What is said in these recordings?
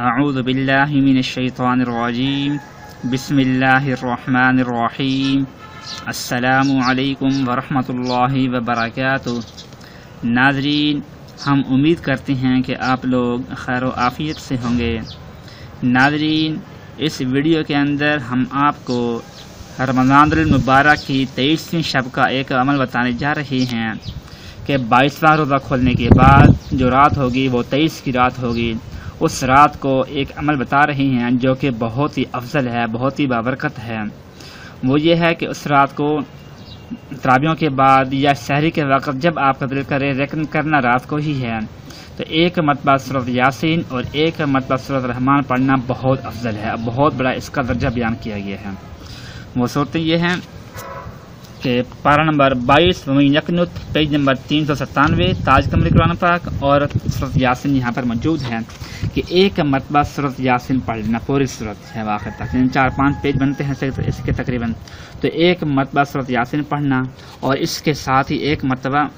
अऊज़ु बिल्लाहि मिनश्शैतानिर्रजीम बिस्मिल्लाहिर्रहमानिर्रहीम अस्सलामु अलैकुम वरहमतुल्लाहि वबरकातुहू। नाज़रीन, हम उम्मीद करते हैं कि आप लोग खैर व आफ़ियत से होंगे। नाज़रीन, इस वीडियो के अंदर हम आपको रमज़ानुल मुबारक की 23वीं शब का एक अमल बताने जा रहे हैं कि 22वां रोज़ा खोलने के बाद जो रात होगी वो 23 की रात होगी। उस रात को एक अमल बता रहे हैं जो कि बहुत ही अफजल है, बहुत ही बाबरकत है। वो ये है कि उस रात को तरावियों के बाद या सहरी के वक़्त जब आपका दिल करे, लेकिन करना रात को ही है, तो एक मरतबा सूरत यासीन और एक मरतबा सूरत रहमान पढ़ना बहुत अफजल है। बहुत बड़ा इसका दर्जा बयान किया गया है। वो सूरतें ये हैं कि पारा नंबर 22 यकनुत पेज नंबर 397 ताज कमर कुरान पाक और सूरत यासीन यहाँ पर मौजूद है कि एक मरतबा सूरत यासीन पढ़ लेना। पूरी सूरत है आखिर तक, 4-5 पेज बनते हैं इसके तकरीबन। तो एक मरतबा सूरत यासीन पढ़ना और इसके साथ ही एक मरतबा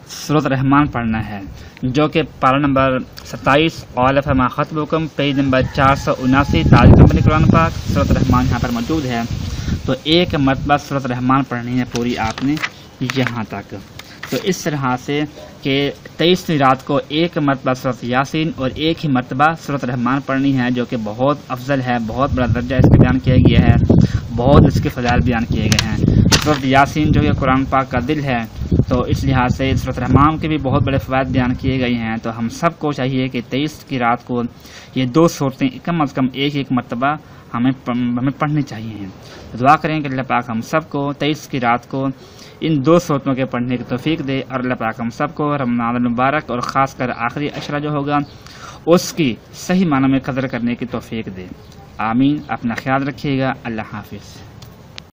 सूरत रहमान पढ़ना है, जो कि पारा नंबर 27 और फरमा खत्बुकुम पेज नंबर 479 ताज कमर कुरान पाक सूरत रहमान यहाँ पर मौजूद है। तो एक मरतबा सूरत रहमान पढ़नी है पूरी आपने यहाँ तक। तो इस तरह से कि 23वीं रात को एक मरतबा सूरत यासीन और एक ही मरतबा सूरत रहमान पढ़नी है, जो कि बहुत अफजल है, बहुत बड़ा दर्जा इसका बयान किया गया है, बहुत इसके फ़ज़ाइल बयान किए गए हैं। सूरत यासीन जो कि कुरान पाक का दिल है, तो इस लिहाज से सूरत रहमान के भी बहुत बड़े फ़वाइद बयान किए गए हैं। तो हम सब को चाहिए कि 23 की रात को ये 2 सूरतें कम अज़ कम एक मरतबा हमें पढ़नी चाहिए। तो दुआ करें कि अल्लाह पाक हम सब को 23 की रात को इन 2 सूरतों के पढ़ने की तौफीक दे और अल्लाह पाक हम सब को रमज़ानुल मुबारक और ख़ासकर आखिरी अशरा जो होगा उसकी सही मानों में कदर करने की तौफीक दे। आमीन। अपना ख्याल रखिएगा। अल्लाह हाफिज़।